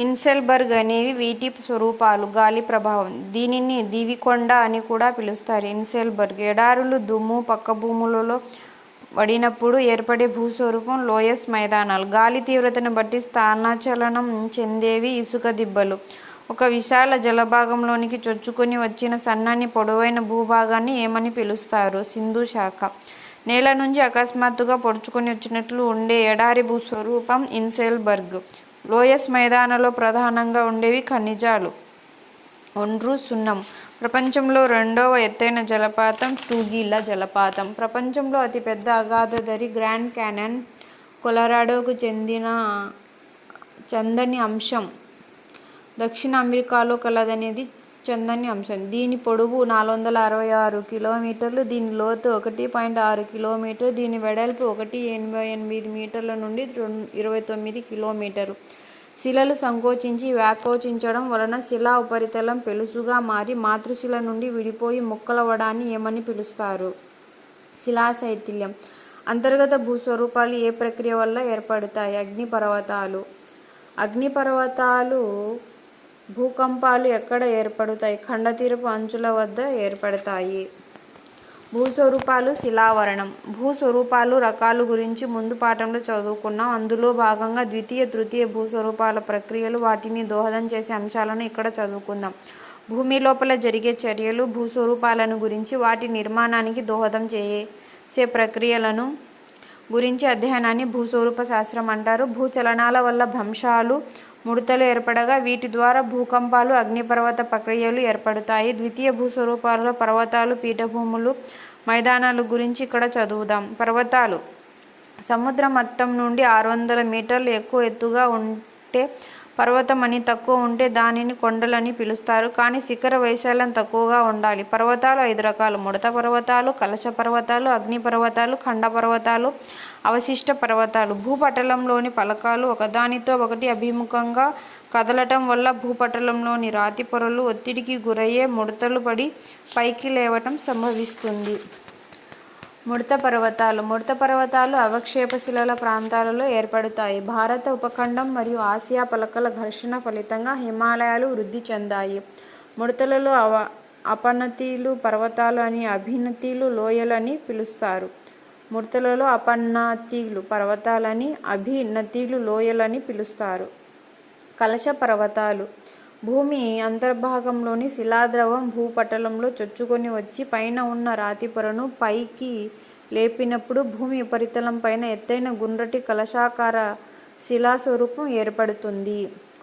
ఇన్సెల్బర్గ్ అనేవి వీటి స్వరూపాలు. గాలి ప్రభావం. దీనిని దీవికొండ అని కూడా పిలుస్తారు. ఇన్సెల్బర్గ్ ఎడారులు, దుమ్ము, పక్కభూములలో పడినప్పుడు ఏర్పడే భూస్వరూపం లోయస్ మైదానాలు. గాలి తీవ్రతను బట్టి స్థానచలనం చెందేవి ఇసుక దిబ్బలు. ఒక విశాల జలభాగంలోనికి చొచ్చుకొని వచ్చిన సన్నని పొడవైన భూభాగాన్ని ఏమని పిలుస్తారు? సింధు శాఖ. నేల నుంచి అకస్మాత్తుగా పొడుచుకొని వచ్చినట్లు ఉండే ఎడారి భూస్వరూపం ఇన్సెల్బర్గ్. లోయస్ మైదానాల్లో ప్రధానంగా ఉండేవి ఖనిజాలు. ఒండ్రు సున్నం. ప్రపంచంలో రెండవ ఎత్తైన జలపాతం టూగిలా జలపాతం. ప్రపంచంలో అతిపెద్ద అగాధదరి గ్రాండ్ క్యాన్యన్ కొలరాడోకు చందని అంశం. దక్షిణ అమెరికాలో కలదనేది చందని అంశం. దీని పొడవు 466 కిలోమీటర్లు, దీని లోతు 1.6 కిలోమీటర్, దీని వెడల్పు 1.88 మీటర్ల నుండి 29 కిలోమీటరు. శిలలు సంకోచించి వ్యాకోచించడం వలన శిలా ఉపరితలం పెలుసుగా మారి మాతృశిల నుండి విడిపోయి ముక్కలవడాన్ని ఏమని పిలుస్తారు? శిలాశైథిల్యం. అంతర్గత భూస్వరూపాలు ఏ ప్రక్రియ వల్ల ఏర్పడతాయి? అగ్నిపర్వతాలు. అగ్నిపర్వతాలు భూకంపాలు ఎక్కడ ఏర్పడతాయి? ఖండతీరపు అంచుల వద్ద ఏర్పడతాయి. భూస్వరూపాలు శిలావరణం. భూస్వరూపాలు రకాలు గురించి ముందు పాఠంలో చదువుకున్నాం. అందులో భాగంగా ద్వితీయ, తృతీయ భూస్వరూపాల ప్రక్రియలు, వాటిని దోహదం చేసే అంశాలను ఇక్కడ చదువుకుందాం. భూమి లోపల జరిగే చర్యలు, భూస్వరూపాలను గురించి, వాటి నిర్మాణానికి దోహదం చేసే ప్రక్రియలను గురించి అధ్యయనాన్ని భూస్వరూప శాస్త్రం అంటారు. భూచలనాల వల్ల భ్రంశాలు, ముడతలు ఏర్పడగా వీటి ద్వారా భూకంపాలు, అగ్నిపర్వత ప్రక్రియలు ఏర్పడతాయి. ద్వితీయ భూస్వరూపాలలో పర్వతాలు, పీఠభూములు, మైదానాలు గురించి ఇక్కడ చదువుదాం. పర్వతాలు సముద్ర మట్టం నుండి 600 మీటర్లు ఎక్కువ ఎత్తుగా ఉంటే పర్వతం అని, తక్కువ ఉంటే దానిని కొండలని పిలుస్తారు. కానీ శిఖర వైశాల్యం తక్కువగా ఉండాలి. పర్వతాలు 5 రకాలు: ముడత పర్వతాలు, కలశ పర్వతాలు, అగ్నిపర్వతాలు, ఖండ పర్వతాలు, అవశిష్ట పర్వతాలు. భూపటలంలోని ఫలకాలు ఒకదానితో ఒకటి అభిముఖంగా కదలటం వల్ల భూపటలంలోని రాతి పొరలు ఒత్తిడికి గురయ్యే ముడతలు పడి పైకి లేవటం సంభవిస్తుంది. ముడత పర్వతాలు. ముడత పర్వతాలు అవక్షేప శిలల ప్రాంతాలలో ఏర్పడతాయి. భారత ఉపఖండం మరియు ఆసియా పలకల ఘర్షణ ఫలితంగా హిమాలయాలు వృద్ధి చెందాయి. ముడతలలో అపనతీలు పర్వతాలు అని, అభినతీలు లోయలు అని పిలుస్తారు. ముడతలలో అపనతీలు పర్వతాలని, అభినతీలు లోయలని పిలుస్తారు. కలశ పర్వతాలు. భూమి అంతర్భాగంలోని శిలాద్రవం భూపటలంలో చొచ్చుకొని వచ్చి పైన ఉన్న రాతి పొరను పైకి లేపినప్పుడు భూమి ఉపరితలం పైన ఎత్తైన గుండ్రటి కలశాకార శిలాస్వరూపం ఏర్పడుతుంది.